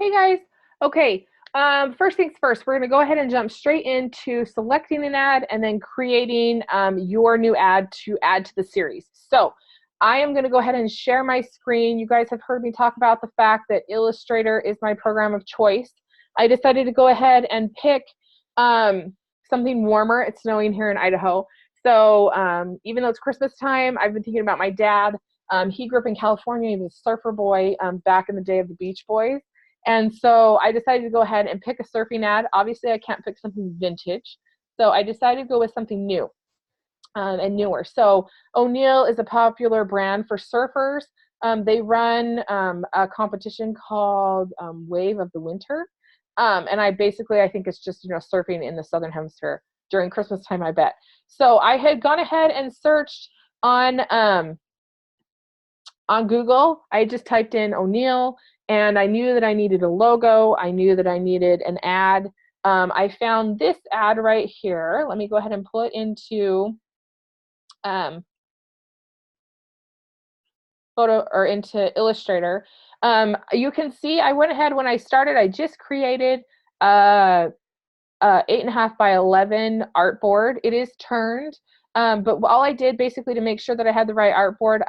Hey guys. Okay. First things first, we're going to go ahead and jump straight into selecting an ad and then creating your new ad to add to the series. So I am going to go ahead and share my screen. You guys have heard me talk about the fact that Illustrator is my program of choice. I decided to go ahead and pick something warmer. It's snowing here in Idaho. So even though it's Christmas time, I've been thinking about my dad. He grew up in California. He was a surfer boy back in the day of the Beach Boys. And so I decided to go ahead and pick a surfing ad. Obviously, I can't pick something vintage. So I decided to go with something new and newer. So O'Neill is a popular brand for surfers. They run a competition called Wave of the Winter. And I think it's just, surfing in the Southern Hemisphere during Christmas time, I bet. So I had gone ahead and searched on Google. I just typed in O'Neill. And I knew that I needed a logo. I knew that I needed an ad. I found this ad right here. Let me go ahead and pull it into into Illustrator. You can see I went ahead when I started. I just created a 8.5 by 11 artboard. It is turned, but all I did basically to make sure that I had the right artboard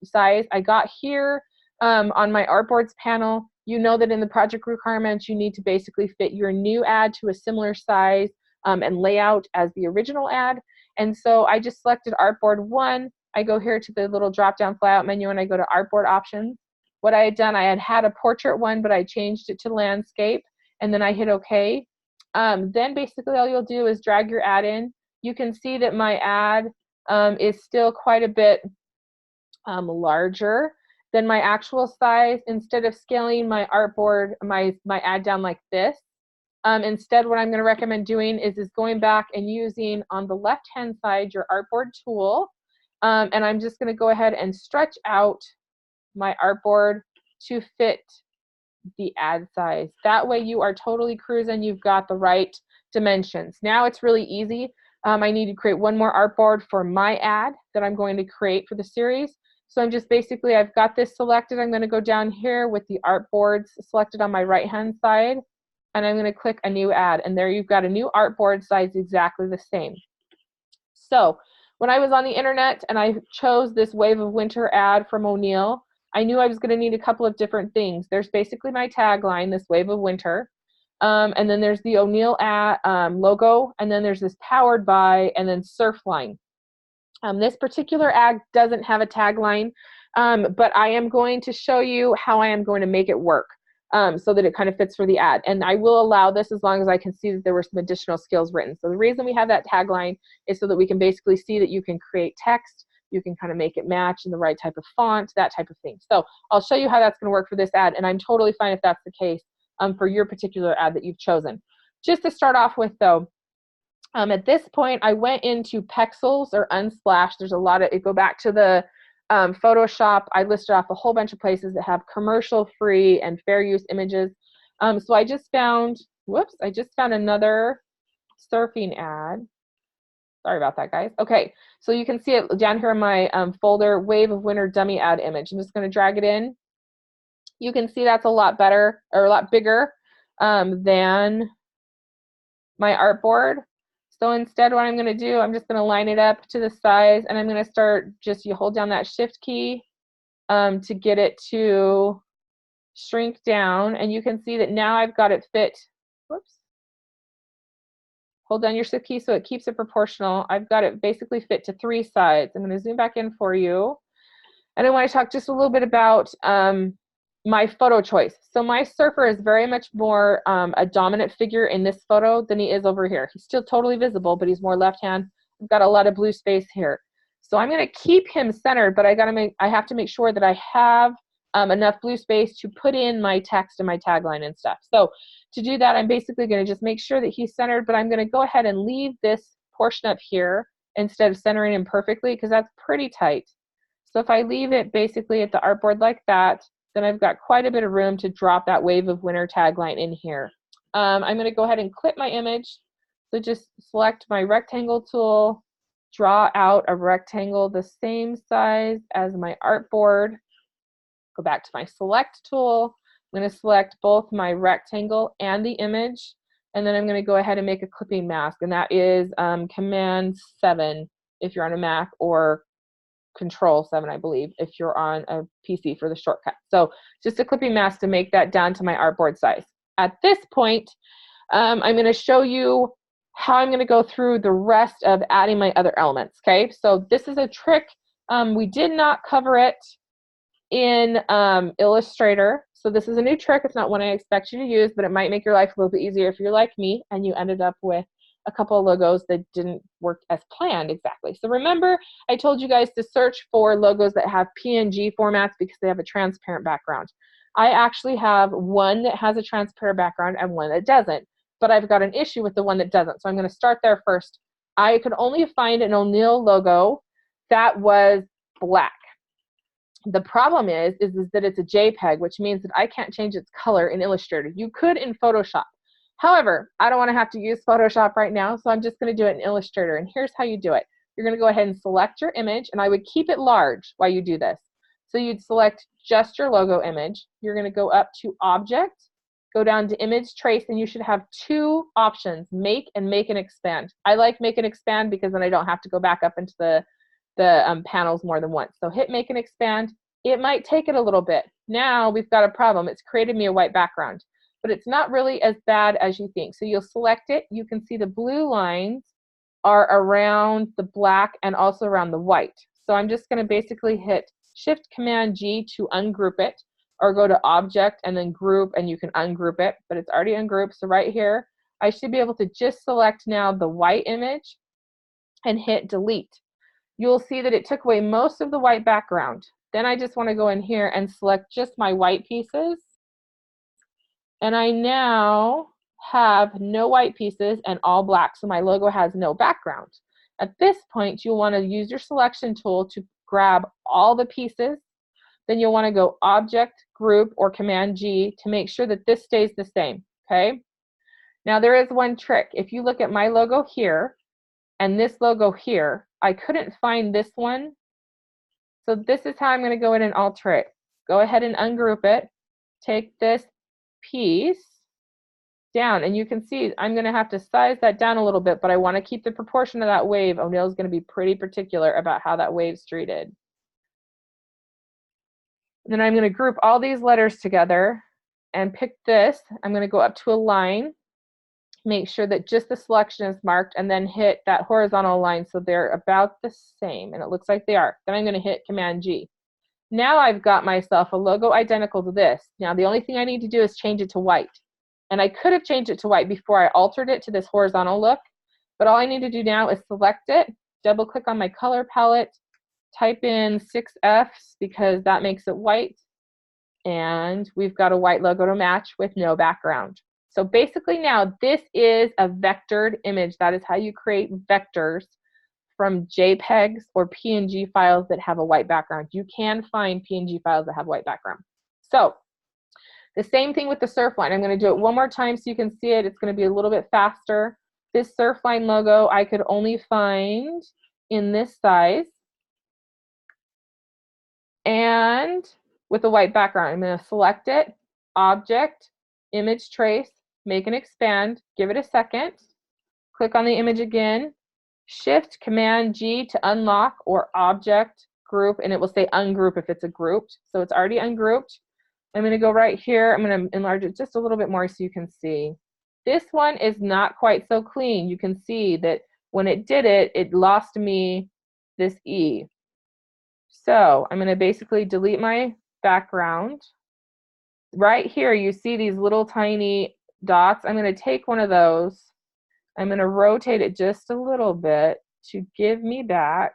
size, I got here. On my artboards panel, you know that in the project requirements, you need to basically fit your new ad to a similar size and layout as the original ad. And so I just selected artboard 1. I go here to the little drop-down flyout menu and I go to artboard options. What I had done, I had a portrait one, but I changed it to landscape, and then I hit OK. Then basically all you'll do is drag your ad in. You can see that my ad is still quite a bit larger than my actual size. Instead of scaling my artboard, my ad down like this, instead what I'm going to recommend doing is going back and using on the left hand side your artboard tool, and I'm just going to go ahead and stretch out my artboard to fit the ad size. That way you are totally cruising. You've got the right dimensions. Now it's really easy. I need to create one more artboard for my ad that I'm going to create for the series. So I'm just basically, I've got this selected. I'm going to go down here with the artboards selected on my right-hand side, and I'm going to click a new ad. And there you've got a new artboard size exactly the same. So when I was on the internet and I chose this Wave of Winter ad from O'Neill, I knew I was going to need a couple of different things. There's basically my tagline, this Wave of Winter. And then there's the O'Neill ad, logo, and then there's this powered by, and then Surfline. This particular ad doesn't have a tagline, but I am going to show you how I am going to make it work so that it kind of fits for the ad. And I will allow this as long as I can see that there were some additional skills written. So the reason we have that tagline is so that we can basically see that you can create text, you can kind of make it match in the right type of font, that type of thing. So I'll show you how that's going to work for this ad, and I'm totally fine if that's the case for your particular ad that you've chosen. Just to start off with though, at this point, I went into Pexels or Unsplash. There's a lot of, go back to the Photoshop. I listed off a whole bunch of places that have commercial-free and fair use images. So I just found, I just found another surfing ad. Sorry about that, guys. Okay, so you can see it down here in my folder, Wave of Winter Dummy Ad Image. I'm just going to drag it in. You can see that's a lot better, or a lot bigger than my artboard. So instead what I'm going to do, I'm just going to line it up to the size, and I'm going to start you hold down that shift key to get it to shrink down, and you can see that now I've got it fit. Hold down your shift key so it keeps it proportional. I've got it basically fit to 3 sides. I'm going to zoom back in for you. And I want to talk just a little bit about my photo choice. So my surfer is very much more a dominant figure in this photo than he is over here. He's still totally visible, but he's more left hand. I've got a lot of blue space here. So I'm going to keep him centered, but I have to make sure that I have enough blue space to put in my text and my tagline and stuff. So to do that, I'm basically going to just make sure that he's centered, but I'm going to go ahead and leave this portion up here instead of centering him perfectly, because that's pretty tight. So if I leave it basically at the artboard like that, then I've got quite a bit of room to drop that Wave of Winter tagline in here. I'm going to go ahead and clip my image. So just select my rectangle tool, draw out a rectangle the same size as my artboard, go back to my select tool, I'm going to select both my rectangle and the image, and then I'm going to go ahead and make a clipping mask, and that is Command 7 if you're on a Mac, or Control 7, I believe, if you're on a PC for the shortcut. So just a clipping mask to make that down to my artboard size. At this point, I'm going to show you how I'm going to go through the rest of adding my other elements. Okay, so this is a trick. We did not cover it in Illustrator. So this is a new trick. It's not one I expect you to use, but it might make your life a little bit easier if you're like me and you ended up with a couple of logos that didn't work as planned exactly. So remember, I told you guys to search for logos that have PNG formats because they have a transparent background. I actually have one that has a transparent background and one that doesn't, but I've got an issue with the one that doesn't. So I'm going to start there first. I could only find an O'Neill logo that was black. The problem is that it's a JPEG, which means that I can't change its color in Illustrator. You could in Photoshop. However, I don't want to have to use Photoshop right now, so I'm just going to do it in Illustrator. And here's how you do it. You're going to go ahead and select your image, and I would keep it large while you do this. So you'd select just your logo image. You're going to go up to Object, go down to Image Trace, and you should have two options, Make and Expand. I like Make and Expand because then I don't have to go back up into the panels more than once. So hit Make and Expand. It might take it a little bit. Now we've got a problem. It's created me a white background, but it's not really as bad as you think. So you'll select it. You can see the blue lines are around the black and also around the white. So I'm just going to basically hit Shift Command G to ungroup it, or go to Object and then Group, and you can ungroup it, but it's already ungrouped. So right here, I should be able to just select now the white image and hit Delete. You'll see that it took away most of the white background. Then I just want to go in here and select just my white pieces. And I now have no white pieces and all black, so my logo has no background. At this point, you'll want to use your selection tool to grab all the pieces. Then you'll want to go Object, Group, or Command G to make sure that this stays the same, okay? Now there is one trick. If you look at my logo here and this logo here, I couldn't find this one. So this is how I'm going to go in and alter it. Go ahead and ungroup it. Take this piece down, and you can see I'm going to have to size that down a little bit, but I want to keep the proportion of that wave. O'Neill's going to be pretty particular about how that wave's treated. And then I'm going to group all these letters together and pick this. I'm going to go up to a line, make sure that just the selection is marked, and then hit that horizontal line so they're about the same, and it looks like they are. Then I'm going to hit Command G. Now I've got myself a logo identical to this. Now the only thing I need to do is change it to white. And I could have changed it to white before I altered it to this horizontal look, but all I need to do now is select it, double click on my color palette, type in 6Fs because that makes it white, and we've got a white logo to match with no background. So basically now this is a vectored image. That is how you create vectors from JPEGs or PNG files that have a white background. You can find PNG files that have white background. So the same thing with the surfline. I'm going to do it one more time so you can see it. It's going to be a little bit faster. This surfline logo I could only find in this size and with a white background. I'm going to select it, Object, Image Trace, Make and Expand, give it a second, click on the image again, Shift Command G to unlock, or Object, Group, and it will say ungroup if it's a grouped. So it's already ungrouped. I'm going to go right here. I'm going to enlarge it just a little bit more so you can see. This one is not quite so clean. You can see that when it did it, it lost me this E. So I'm going to basically delete my background. Right here, you see these little tiny dots. I'm going to take one of those. I'm going to rotate it just a little bit to give me back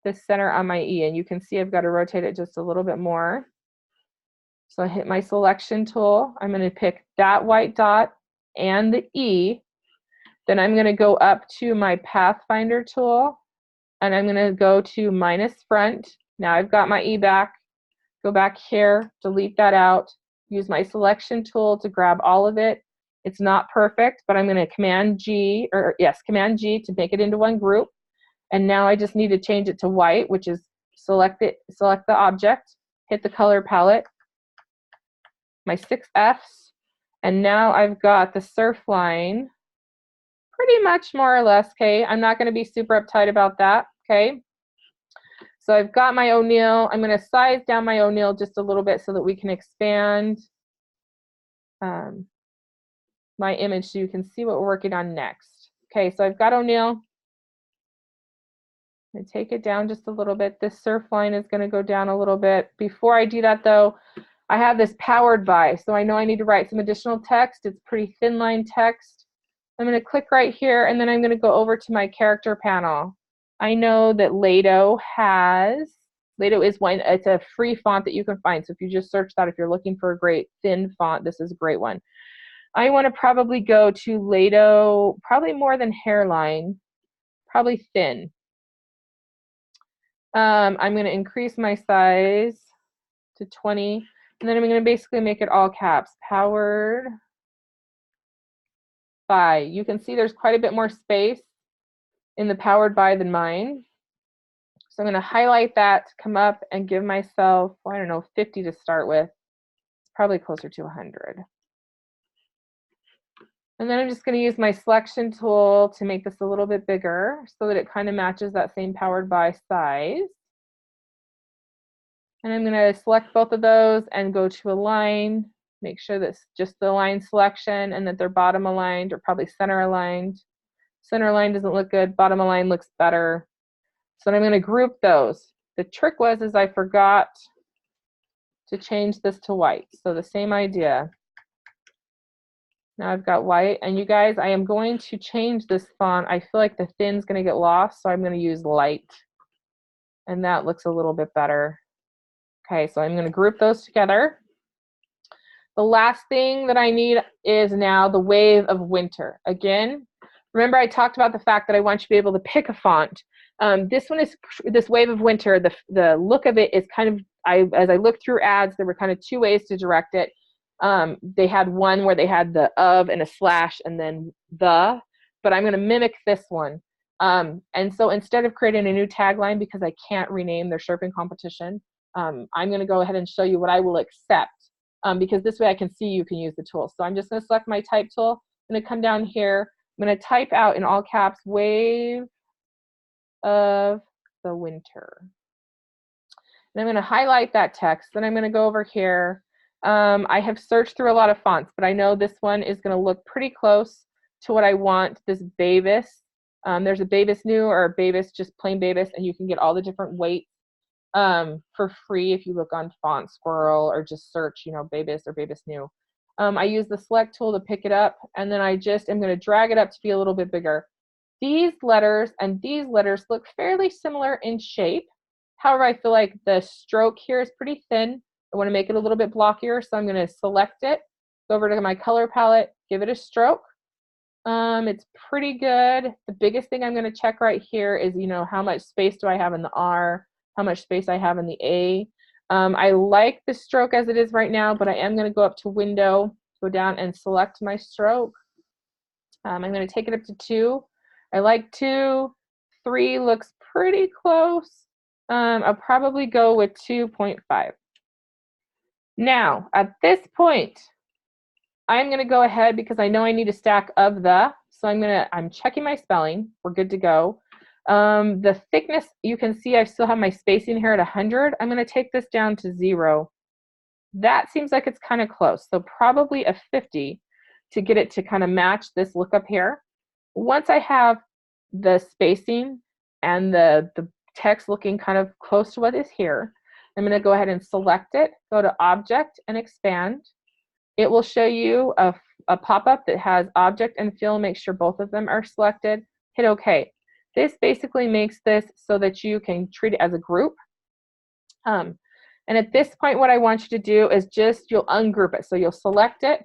the center on my E. And you can see I've got to rotate it just a little bit more. So I hit my selection tool. I'm going to pick that white dot and the E. Then I'm going to go up to my Pathfinder tool, and I'm going to go to minus front. Now I've got my E back. Go back here, delete that out, use my selection tool to grab all of it. It's not perfect, but I'm going to Command G to make it into one group. And now I just need to change it to white, which is select the object, hit the color palette, my 6 Fs, and now I've got the surf line pretty much more or less, okay? I'm not going to be super uptight about that, okay? So I've got my O'Neill. I'm going to size down my O'Neill just a little bit so that we can expand my image so you can see what we're working on next. Okay, so I've got O'Neill. I'm going to take it down just a little bit. This surf line is going to go down a little bit. Before I do that, though, I have this powered by, so I know I need to write some additional text. It's pretty thin line text. I'm going to click right here, and then I'm going to go over to my character panel. I know that Lato is one, it's a free font that you can find. So if you just search that, if you're looking for a great thin font, this is a great one. I want to probably go to Lato, probably more than hairline, probably thin. I'm going to increase my size to 20, and then I'm going to basically make it all caps. Powered by. You can see there's quite a bit more space in the powered by than mine. So I'm going to highlight that, come up and give myself, I don't know, 50 to start with. It's probably closer to 100. And then I'm just going to use my selection tool to make this a little bit bigger so that it kind of matches that same powered by size. And I'm going to select both of those and go to align. Make sure that's just the line selection and that they're bottom aligned or probably center aligned. Center line doesn't look good. Bottom align looks better. So I'm going to group those. The trick is I forgot to change this to white. So the same idea. Now I've got white, and you guys, I am going to change this font. I feel like the thin's going to get lost, so I'm going to use light. And that looks a little bit better. Okay, so I'm going to group those together. The last thing that I need is now the wave of winter. Again, remember I talked about the fact that I want you to be able to pick a font. This wave of winter, the look of it is kind of, as I looked through ads, there were kind of two ways to direct it. They had one where they had the of and a slash and then the, but I'm going to mimic this one. And so instead of creating a new tagline, because I can't rename their Sharping competition, I'm going to go ahead and show you what I will accept, because this way I can see you can use the tool. So I'm just going to select my type tool. I'm going to come down here. I'm going to type out in all caps, wave of the winter. And I'm going to highlight that text. Then I'm going to go over here. I have searched through a lot of fonts, but I know this one is going to look pretty close to what I want, this Bavis. There's a Bavis New or a Bavis, just plain Bavis, and you can get all the different weights for free if you look on Font Squirrel or just search, Bavis or Bavis New. I use the select tool to pick it up, and then I just am going to drag it up to be a little bit bigger. These letters and these letters look fairly similar in shape. However, I feel like the stroke here is pretty thin. I want to make it a little bit blockier, so I'm going to select it, go over to my color palette, give it a stroke. It's pretty good. The biggest thing I'm going to check right here is, how much space do I have in the R, how much space I have in the A. I like the stroke as it is right now, but I am going to go up to Window, go down and select my stroke. I'm going to take it up to 2. I like 2. 3 looks pretty close. I'll probably go with 2.5. Now, at this point, I'm going to go ahead because I know I need a stack of the, so I'm checking my spelling. We're good to go. The thickness, you can see I still have my spacing here at 100. I'm going to take this down to 0. That seems like it's kind of close, so probably a 50 to get it to kind of match this look up here. Once I have the spacing and the text looking kind of close to what is here, I'm going to go ahead and select it, go to Object and Expand. It will show you a pop-up that has Object and Fill. Make sure both of them are selected. Hit OK. This basically makes this so that you can treat it as a group. And at this point, what I want you to do is you'll ungroup it. So you'll select it,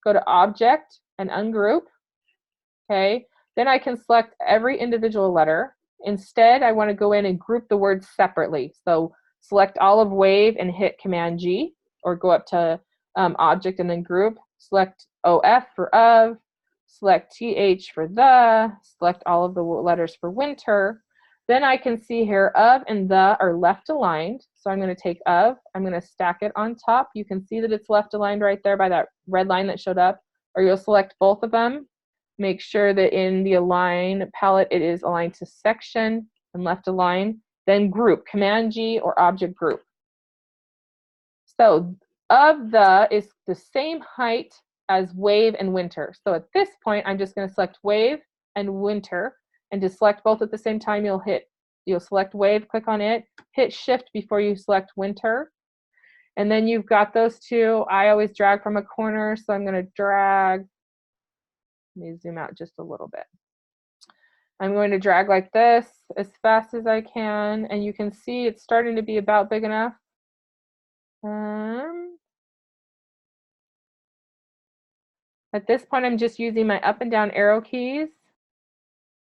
go to Object and Ungroup. Okay. Then I can select every individual letter. Instead, I want to go in and group the words separately. So select all of Wave and hit Command G, or go up to Object and then Group. Select OF for of, select TH for the, select all of the letters for winter. Then I can see here of and the are left aligned. So I'm going to take of, I'm going to stack it on top. You can see that it's left aligned right there by that red line that showed up, or you'll select both of them. Make sure that in the align palette it is aligned to section and left align. Then group, Command G or object group. So of the is the same height as wave and winter. So at this point, I'm just going to select wave and winter, and to select both at the same time, you'll select wave, click on it, hit shift before you select winter, and then you've got those two. I always drag from a corner, so I'm going to drag. Let me zoom out just a little bit. I'm going to drag like this as fast as I can, and you can see it's starting to be about big enough. At this point, I'm just using my up and down arrow keys.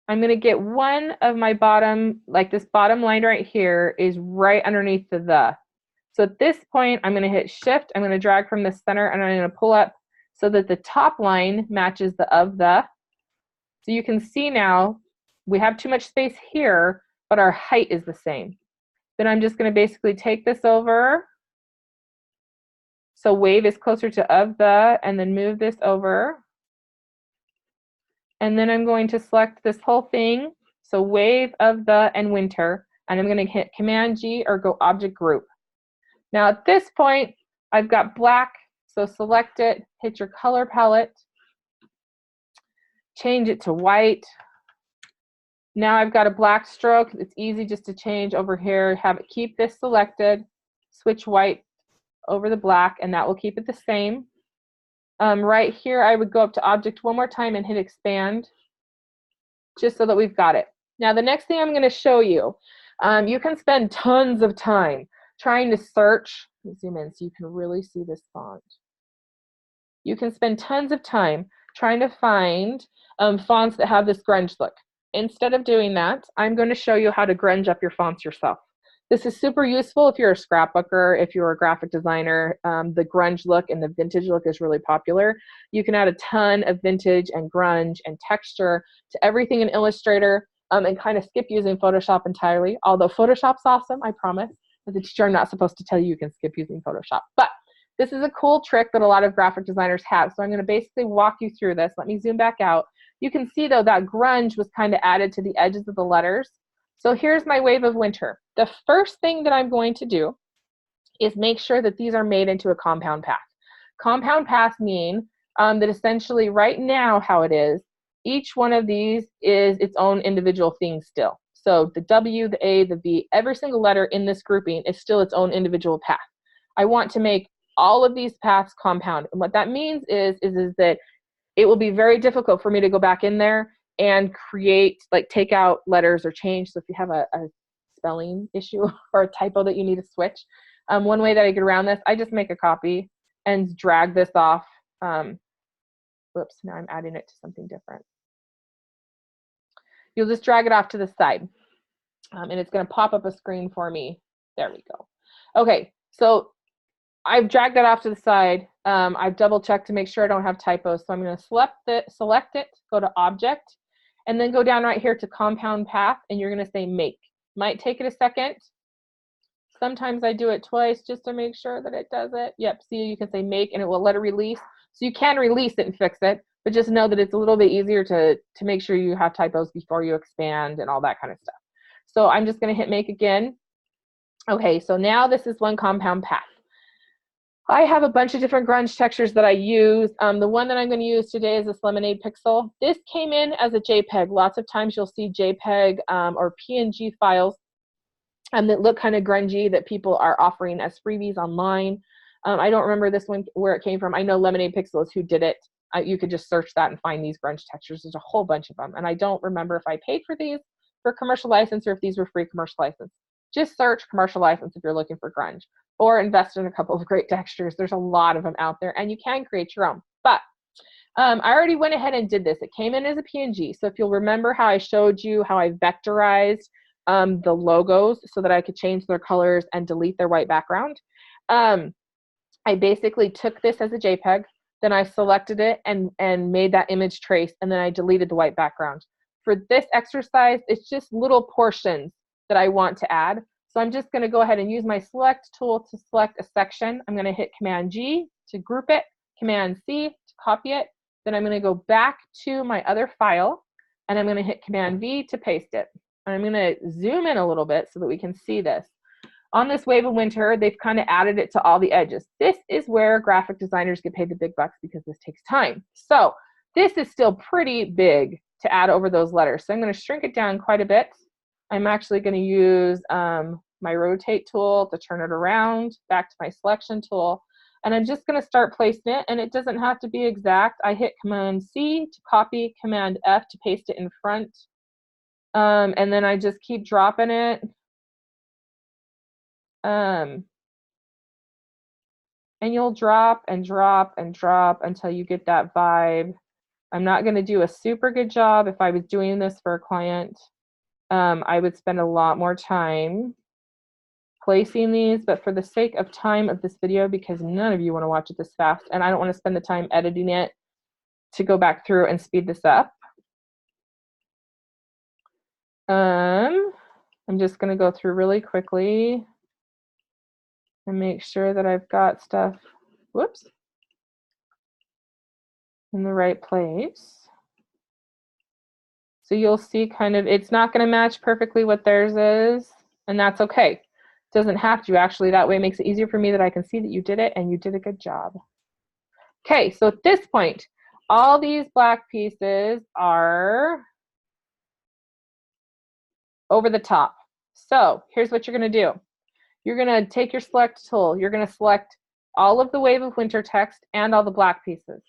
I'm going to get one of my bottom, like this bottom line right here is right underneath the. So at this point, I'm going to hit shift. I'm going to drag from the center, and I'm going to pull up so that the top line matches the of the. So you can see now we have too much space here, but our height is the same. Then I'm just going to basically take this over. So wave is closer to of the, and then move this over. And then I'm going to select this whole thing. So wave, of the, and winter. And I'm going to hit Command G or go object group. Now at this point, I've got black. So select it, hit your color palette, change it to white. Now I've got a black stroke. It's easy just to change over here. Have it keep this selected, switch white over the black, and that will keep it the same. Right here, I would go up to object one more time and hit expand, just so that we've got it. Now the next thing I'm going to show you, you can spend tons of time trying to search. Let me zoom in so you can really see this font. You can spend tons of time trying to find fonts that have this grunge look. Instead of doing that, I'm going to show you how to grunge up your fonts yourself. This is super useful if you're a scrapbooker, if you're a graphic designer. The grunge look and the vintage look is really popular. You can add a ton of vintage and grunge and texture to everything in Illustrator and kind of skip using Photoshop entirely. Although Photoshop's awesome, I promise. As a teacher, I'm not supposed to tell you you can skip using Photoshop. But this is a cool trick that a lot of graphic designers have. So I'm going to basically walk you through this. Let me zoom back out. You can see, though, that grunge was kind of added to the edges of the letters. So here's my wave of winter. The first thing that I'm going to do is make sure that these are made into a compound path. Compound paths mean that essentially right now how it is, each one of these is its own individual thing still. So the W, the A, the V, every single letter in this grouping is still its own individual path. I want to make all of these paths compound. And what that means is that it will be very difficult for me to go back in there and create, like take out letters or change. So if you have a spelling issue or a typo that you need to switch, one way that I get around this, I just make a copy and drag this off. Whoops, now I'm adding it to something different. You'll just drag it off to the side, and it's going to pop up a screen for me. There we go. Okay, so I've dragged that off to the side. I've double checked to make sure I don't have typos. So I'm going to select it, go to object, and then go down right here to compound path, and you're going to say make. Might take it a second. Sometimes I do it twice just to make sure that it does it. Yep, see, you can say make, and it will let it release. So you can release it and fix it, but just know that it's a little bit easier to make sure you have typos before you expand and all that kind of stuff. So I'm just going to hit make again. Okay, so now this is one compound path. I have a bunch of different grunge textures that I use. The one that I'm going to use today is this Lemonade Pixel. This came in as a JPEG. Lots of times you'll see JPEG or PNG files that look kind of grungy that people are offering as freebies online. I don't remember this one where it came from. I know Lemonade Pixel is who did it. You could just search that and find these grunge textures. There's a whole bunch of them. And I don't remember if I paid for these for commercial license or if these were free commercial license. Just search commercial license if you're looking for grunge, or invest in a couple of great textures. There's a lot of them out there, and you can create your own. But I already went ahead and did this. It came in as a PNG. So if you'll remember how I showed you how I vectorized the logos so that I could change their colors and delete their white background, I basically took this as a JPEG, then I selected it and made that image trace, and then I deleted the white background. For this exercise, it's just little portions that I want to add. So I'm just going to go ahead and use my select tool to select a section. I'm going to hit Command G to group it, Command C to copy it. Then I'm going to go back to my other file, and I'm going to hit Command V to paste it. And I'm going to zoom in a little bit so that we can see this. On this Wave of Winter, they've kind of added it to all the edges. This is where graphic designers get paid the big bucks because this takes time. So this is still pretty big to add over those letters. So I'm going to shrink it down quite a bit. I'm actually going to use my rotate tool to turn it around, back to my selection tool. And I'm just going to start placing it, and it doesn't have to be exact. I hit Command C to copy, Command F to paste it in front. And then I just keep dropping it. And you'll drop and drop and drop until you get that vibe. I'm not going to do a super good job. If I was doing this for a client, I would spend a lot more time placing these, but for the sake of time of this video, because none of you want to watch it this fast, and I don't want to spend the time editing it to go back through and speed this up. I'm just going to go through really quickly and make sure that I've got stuff, whoops, in the right place. So you'll see kind of, it's not going to match perfectly what theirs is, and that's okay. It doesn't have to, actually. That way it makes it easier for me that I can see that you did it and you did a good job. Okay, so at this point, all these black pieces are over the top. So here's what you're going to do. You're going to take your select tool. You're going to select all of the Wave of Winter text and all the black pieces.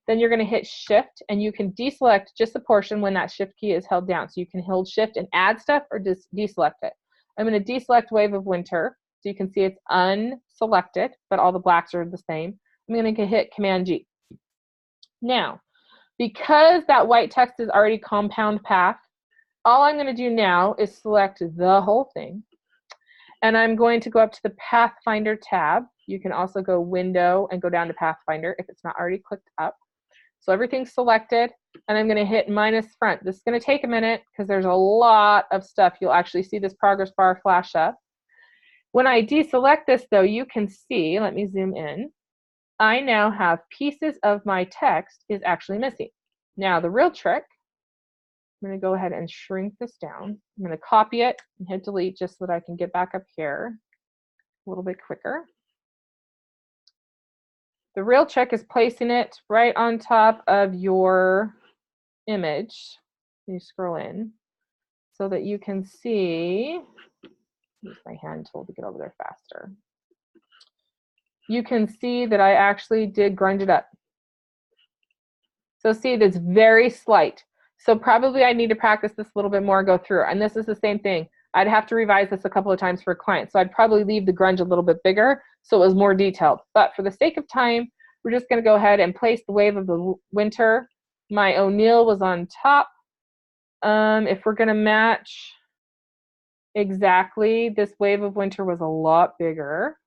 Then you're going to hit Shift, and you can deselect just a portion when that Shift key is held down. So you can hold Shift and add stuff or just deselect it. I'm going to deselect Wave of Winter, so you can see it's unselected, but all the blacks are the same. I'm going to hit Command G. Now, because that white text is already compound path, all I'm going to do now is select the whole thing. And I'm going to go up to the Pathfinder tab. You can also go Window and go down to Pathfinder if it's not already clicked up. So everything's selected, and I'm going to hit minus front. This is going to take a minute because there's a lot of stuff. You'll actually see this progress bar flash up. When I deselect this, though, you can see, let me zoom in, I now have pieces of my text is actually missing. Now, the real trick, I'm going to go ahead and shrink this down. I'm going to copy it and hit delete just so that I can get back up here a little bit quicker. The real trick is placing it right on top of your image. You scroll in so that you can see, use my hand tool to get over there faster. You can see that I actually did grunge it up. So see, that's very slight. So probably I need to practice this a little bit more, go through. And this is the same thing. I'd have to revise this a couple of times for a client. So I'd probably leave the grunge a little bit bigger so it was more detailed. But for the sake of time, we're just going to go ahead and place the Wave of the Winter. My O'Neill was on top. If we're going to match exactly, this Wave of Winter was a lot bigger.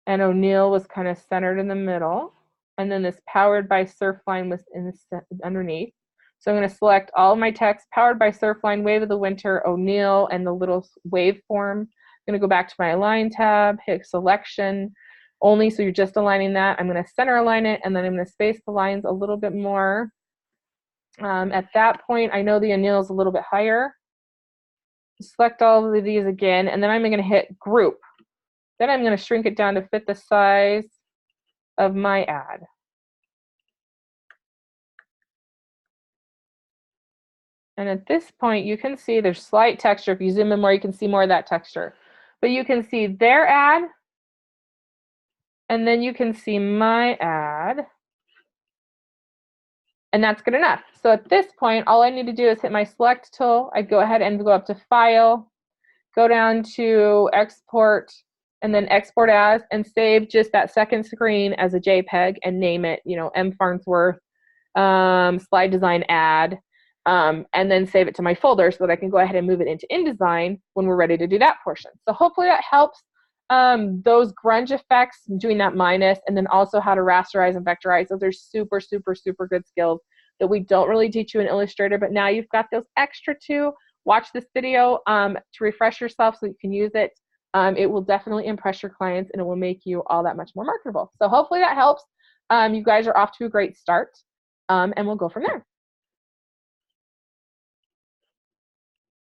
And O'Neill was kind of centered in the middle. And then this Powered by Surfline was in the underneath. So I'm going to select all of my text, Powered by Surfline, Wave of the Winter, O'Neill, and the little waveform. I'm going to go back to my Align tab, hit Selection only, so you're just aligning that. I'm going to center align it, and then I'm going to space the lines a little bit more. At that point, I know the O'Neill is a little bit higher. Select all of these again, and then I'm going to hit Group. Then I'm going to shrink it down to fit the size of my ad. And at this point, you can see there's slight texture. If you zoom in more, you can see more of that texture. But you can see their ad, and then you can see my ad. And that's good enough. So at this point, all I need to do is hit my Select tool. I'd go ahead and go up to File, go down to Export, and then Export As, and save just that second screen as a JPEG and name it, you know, M. Farnsworth Slide Design Ad. And then save it to my folder so that I can go ahead and move it into InDesign when we're ready to do that portion. So hopefully that helps those grunge effects, doing that minus, and then also how to rasterize and vectorize. Those are super, super, super good skills that we don't really teach you in Illustrator, but now you've got those extra two watch this video to refresh yourself so you can use it. It will definitely impress your clients and it will make you all that much more marketable. So hopefully that helps. You guys are off to a great start, and we'll go from there.